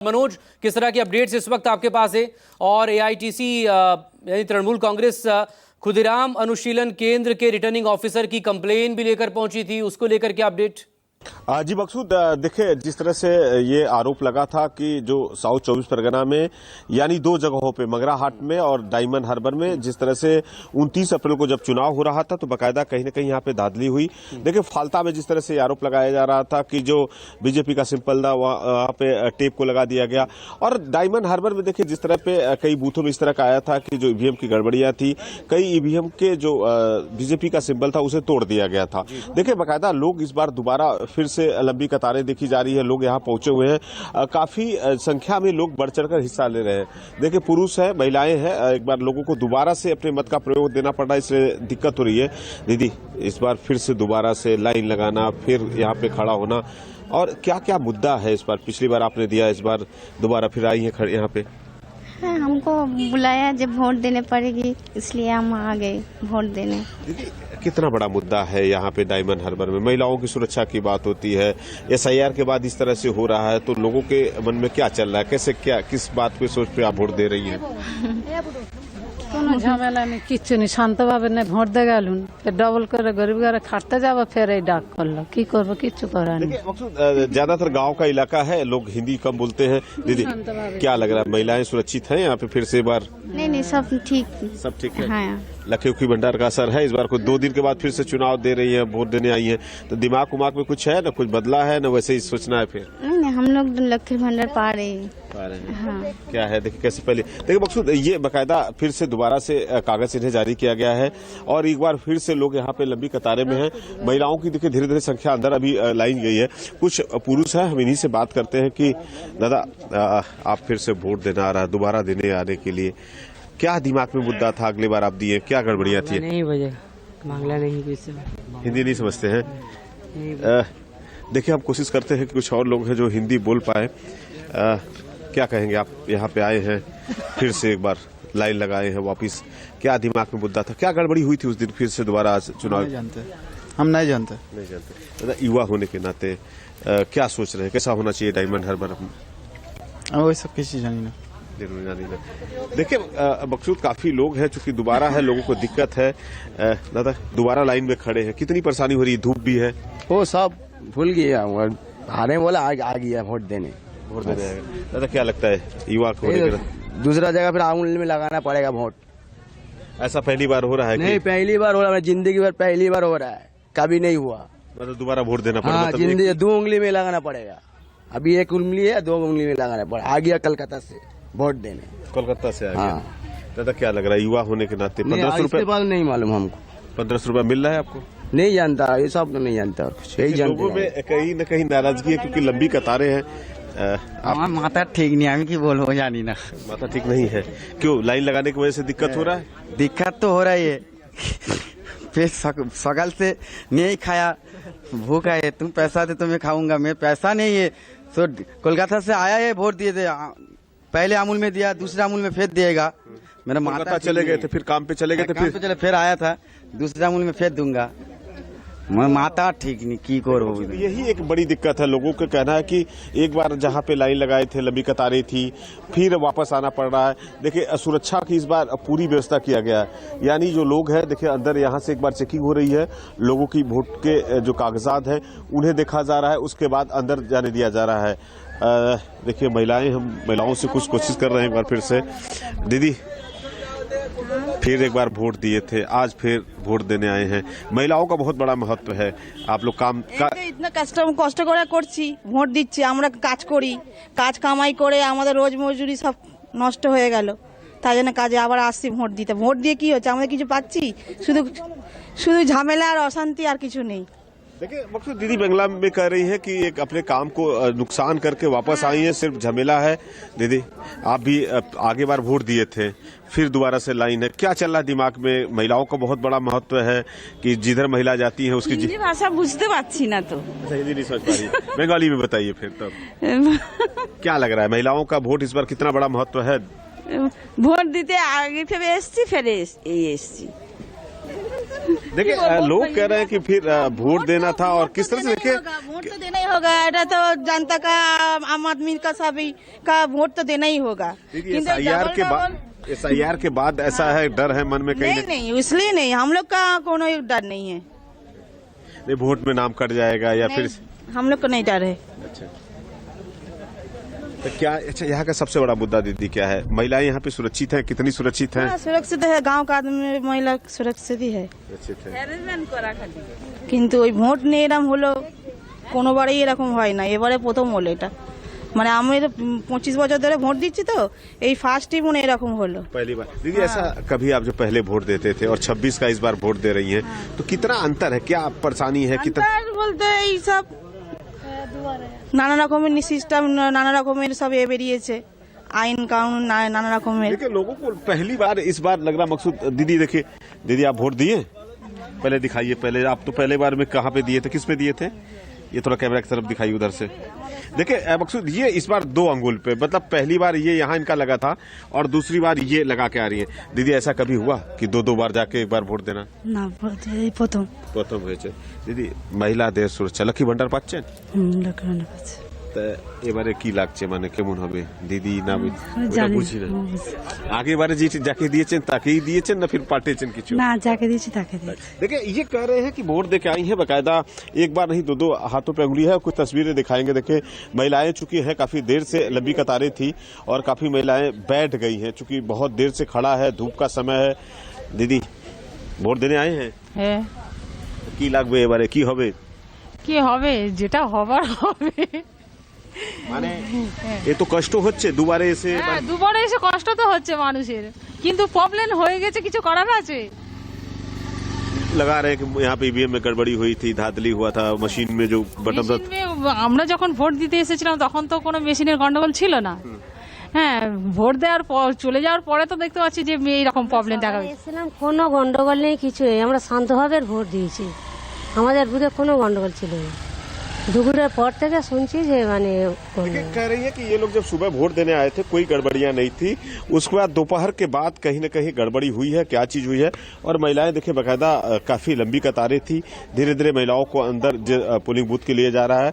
मनोज, किस तरह की अपडेट्स इस वक्त आपके पास है? और एआईटीसी यानी तृणमूल कांग्रेस खुदीराम अनुशीलन केंद्र के रिटर्निंग ऑफिसर की कंप्लेन भी लेकर पहुंची थी, उसको लेकर क्या अपडेट? जी मकसूद, देखिए जिस तरह से ये आरोप लगा था कि जो साउथ 24 परगना में यानी दो जगहों पे मंगरा हाट में और डायमंड हार्बर में जिस तरह से 29 अप्रैल को जब चुनाव हो रहा था तो बाकायदा कहीं न कहीं यहाँ पे धांधली हुई। देखिए फालता में जिस तरह से आरोप लगाया जा रहा था कि जो बीजेपी का सिंपल था वहाँ पे टेप को लगा दिया गया, और डायमंड हार्बर में देखिए जिस तरह पे कई बूथों में इस तरह का आया था कि जो ईवीएम की गड़बड़ियां थी, कई ईवीएम के जो बीजेपी का सिंबल था उसे तोड़ दिया गया था। देखिए बाकायदा लोग इस बार दोबारा फिर से लंबी कतारें देखी जा रही है, लोग यहाँ पहुंचे हुए हैं, काफी संख्या में लोग बढ़ चढ़कर हिस्सा ले रहे हैं। देखिए पुरुष है, महिलाएं हैं, एक बार लोगों को दोबारा से अपने मत का प्रयोग देना पड़ रहा है, इसलिए दिक्कत हो रही है। दीदी, इस बार फिर से दोबारा से लाइन लगाना, फिर यहाँ पे खड़ा होना, और क्या क्या मुद्दा है इस बार? पिछली बार आपने दिया, इस बार दोबारा फिर आई है यहाँ पे। हमको बुलाया, जब वोट देने पड़ेगी इसलिए हम आ गए वोट देने। कितना बड़ा मुद्दा है यहाँ पे डायमंड हार्बर में? महिलाओं की सुरक्षा की बात होती है, एसआईआर के बाद इस तरह से हो रहा है, तो लोगों के मन में क्या चल रहा है? कैसे, क्या, किस बात पे सोच पे आप वोट दे रही हैं? কোনো ঝামেলা নেই, কিচ্ছু নেই, শান্তভাবে না ভোট দিয়ে গেলুন, ডবল করে গরিব ঘরে খাটতে যাবো, फिर এই ডাক করলো, কি করবো, কিচ্ছু করার नहीं। ज्यादातर गांव का इलाका है, लोग हिंदी कम बोलते हैं। दीदी क्या लग रहा है, महिलाएं सुरक्षित हैं यहाँ पे फिर से बार? नहीं, सब ठीक, सब ठीक है। हाँ। लखी उखी भंडार का असर है इस बार को? 2 दिन के बाद फिर से चुनाव दे रही है, वोट देने आई है, तो दिमाग उमाग में कुछ है ना, कुछ बदला है ना, वैसे ही सोचना है फिर? नहीं, हम लोग लखी भंडार पा रहे हैं। हाँ। क्या है, देखिए कैसे पहले देखिए मकसूद, ये बाकायदा फिर से दोबारा से कागज इन्हें जारी किया गया है, और एक बार फिर से लोग यहाँ पे लंबी कतारें में हैं। महिलाओं की देखिए धीरे धीरे संख्या अंदर अभी लाइन गई है। कुछ पुरुष है, हम इन्हीं से बात करते हैं कि दादा आप फिर से वोट देना आ रहा है, दोबारा देने आने के लिए क्या दिमाग में मुद्दा था? अगली बार आप दिए, क्या गड़बड़ियां थी? नहीं बजे मांगला नहीं, किसी हिंदी नहीं समझते हैं? देखिए हम कोशिश करते हैं कि कुछ और लोग हैं जो हिंदी बोल पाए। क्या कहेंगे आप? यहाँ पे आए हैं, फिर से एक बार लाइन लगाए हैं वापिस, क्या दिमाग में मुद्दा था? क्या गड़बड़ी हुई थी उस दिन फिर से दोबारा आज चुनाव? हम नहीं जानते। युवा होने के नाते क्या सोच रहे हैं, कैसा होना चाहिए डायमंड हार्बर? वो सब किसी जानी ना। देखिए मकसूद, काफी लोग हैं, चूंकि दोबारा है, लोगों को दिक्कत है। दादा दोबारा लाइन में खड़े हैं, कितनी परेशानी हो रही है? धूप भी है, वो सब भूल गया, हारे बोला आ गया वोट देने। दादा क्या लगता है युवा को? दूसरा जगह फिर आंगुल में लगाना पड़ेगा वोट। ऐसा पहली बार हो रहा है? नहीं, पहली बार हो रहा है, जिंदगी भर पहली बार हो रहा है, कभी नहीं हुआ। मतलब दोबारा वोट देना पड़ेगा? हाँ, जिंदगी 2 उंगली में लगाना पड़ेगा। अभी 1 उंगली है, 2 उंगली में लगाना पड़ेगा। आ गया कलकत्ता से वोट देने। कोलकाता से आ गया। हाँ। दादा क्या लग रहा है युवा होने के नाते? 1500 रुपए नहीं मालूम हमको। 1500 रुपए मिल रहा है आपको? नहीं जानता, ये सब नहीं जानता, और कुछ यही जानते। लोगों में कहीं न कहीं नाराजगी है क्योंकि लंबी कतारें हैं। माथा ठीक नहीं, हम की बोलो जानी ना। माथा ठीक नहीं है? क्यों? लाइन लगाने की वजह से दिक्कत हो रहा है? दिक्कत तो हो रही है, फिर सगल से नहीं खाया, भूख है, तुम पैसा दे तो मैं खाऊंगा, मैं पैसा नहीं है। तो कोलकाता से आया है, वोट दिए थे, पहले अमूल में दिया, दूसरे अमूल में फिर दिएगा। मेरा माता चले गए थे, फिर काम पे चले गए थे, फिर आया था, दूसरे अमूल में फिर दूंगा। मैं माता ठीक नहीं, की को यही एक बड़ी दिक्कत है। लोगों का कहना है कि एक बार जहां पे लाइन लगाए थे, लंबी कतारें थी, फिर वापस आना पड़ रहा है। देखिए सुरक्षा की इस बार पूरी व्यवस्था किया गया है, यानी जो लोग हैं देखिए अंदर यहाँ से एक बार चेकिंग हो रही है, लोगों की वोट के जो कागजात हैं उन्हें देखा जा रहा है, उसके बाद अंदर जाने दिया जा रहा है। देखिए महिलाएं, हम महिलाओं से कुछ कोशिश कर रहे हैं एक बार फिर से। दीदी फिर एक बार वोट दिए थे, आज फिर वोट देने आए हैं, महिलाओं का बहुत बड़ा महत्व है। आप लोग काम इतना कष्ट করে করছি, ভোট দিচ্ছি, আমরা কাজ করি, কাজ কামাই করে আমাদের রোজ মজুরি সব নষ্ট হয়ে গেল, তাই জন্য কাজে আবার আসছি ভোট দিতে। ভোট দিয়ে কি হচ্ছে, আমাদের কিছু পাচ্ছি? শুধু শুধু ঝামেলা আর অশান্তি, আর কিছু নেই। देखिए मकसूद, दीदी बंगला में कह रही है कि एक अपने काम को नुकसान करके वापस आई है, सिर्फ झमेला है। दीदी आप भी आगे बार वोट दिए थे, फिर दोबारा से लाइन है, क्या चल रहा है दिमाग में? महिलाओं का बहुत बड़ा महत्व है कि जिधर महिला जाती है उसकी हिंदी भाषा बुझते पाচ্ছি না तो। हिंदी नहीं समझ पा रही, बंगाली में बताइए फिर तब। क्या लग रहा है महिलाओं का वोट इस बार कितना बड़ा महत्व है? ভোট দিতে আগে ফের এসছি, ফের এসছি। देखिए लोग कह रहे हैं कि फिर वोट देना था और किस तरह से देखिए वोट तो देना ही होगा, এটা তো जनता का आम आदमी का सभी का वोट तो देना ही होगा। एसआईआर के बाद ऐसा है, डर है मन में कहीं नहीं नहीं, इसलिए नहीं, हम लोग का कोनो डर नहीं है। नहीं वोट में नाम कट जाएगा या फिर हम लोग को नहीं डर है। अच्छा तो क्या, अच्छा यहाँ का सबसे बड़ा मुद्दा दीदी क्या है? महिलाएं यहाँ पे सुरक्षित हैं? कितनी सुरक्षित हैं? सुरक्षित है, गांव का आदमी महिला सुरक्षित ही है। কিন্তু ওই ভোট নিয়ে এরকম হলো কোনোবারই এরকম হয় না, এবারে প্রথম হলো এটা। মানে আমি 25 বছর ধরে ভোট দিচ্ছি তো এই ফার্স্টই মনে এরকম হলো। पहली बार दीदी ऐसा कभी आप जो पहले वोट देते थे और 26 का इस बार वोट दे रही हैं तो कितना अंतर है, क्या परेशानी है? कितना বলতে এই সব নানা রকমের সিস্টেম, নানা রকমের সব বেরিয়েছে আইন কানুন, নানা রকমের। देखिए लोगों को पहली बार इस बार लग रहा मकसूद। दीदी देखिए, दीदी आप वोट दिए? पहले दिखाइए, पहले आप तो पहले बार में कहाँ पे दिए थे, किस पे दिए थे? ये थोड़ा कैमरा की तरफ दिखाइए उधर से। देखिए मकसूद ये इस बार 2 अंगुल पे, मतलब पहली बार ये यहाँ इनका लगा था और दूसरी बार ये लगा के आ रही है। दीदी ऐसा कभी हुआ कि 2-2 बार जाके एक बार वोट देना? না প্রথম প্রথম হয়েছে। দিদি মহিলাদের সুরক্ষা লক্ষ্মী ভান্ডার পাচ্ছেন তো এবারে কি লাগছে, মানে কেমন হবে দিদি? না ওটা বুঝি না, আগেবারে যে যাকে দিয়েছেন তাকেই দিয়েছেন না फिर পাঠিয়েছেন কিছু? না যাকে দিয়েছি তাকে দিয়েছি। देखिए ये कह रहे हैं कि वोट देके आई हैं, बकायदा एक बार नहीं 2-2 हाथों पे उंगली है। कुछ तस्वीरें दिखाएंगे। देखिए महिलाएं चूंकि हैं काफी देर से लंबी कतारें थी और काफी महिलाएं बैठ गई हैं चूंकि बहुत देर से खड़ा है, धूप का समय है। दीदी ভোট দেনে আয়ে हैं? হ্যাঁ। কি লাগবে এবারে, কি হবে? কি হবে, যেটা হবার হবে। মানে এ তো কষ্ট হচ্ছে দুবারে এসে, হ্যাঁ দুবারে এসে কষ্ট তো হচ্ছে মানুষের, কিন্তু প্রবলেম হয়ে গেছে, কিছু করার আছে? लगा रहे कि यहाँ पे ईवीएम में गड़बड़ी हुई थी, धांधली हुआ था, मशीन में जो बटन था। আমরা যখন ভোট দিতে এসেছিলাম তখন তো কোনো মেশিনের গন্ডগোল ছিল না। হ্যাঁ ভোট দেওয়ার পর চলে যাওয়ার পরে তো দেখতে পাচ্ছি যে এইরকম প্রবলেম দেখা যাচ্ছে। এসেছিলাম, কোনো গন্ডগোল নেই, কিছু নেই, আমরা শান্তভাবে ভোট দিয়েছি, আমাদের বুথে কোনো গন্ডগোল ছিল না। দুপুরের পর থেকে শুনছি যে মানে कह रही है कि ये लोग जब सुबह वोट देने आए थे कोई गड़बड़ियां नहीं थी, उसके बाद दोपहर के बाद कहीं न कहीं गड़बड़ी हुई है। क्या चीज हुई है? और महिलाएं देखिए बकायदा काफी लंबी कतारें थी। धीरे धीरे महिलाओं को अंदर पोलिंग बूथ के लिए जा रहा है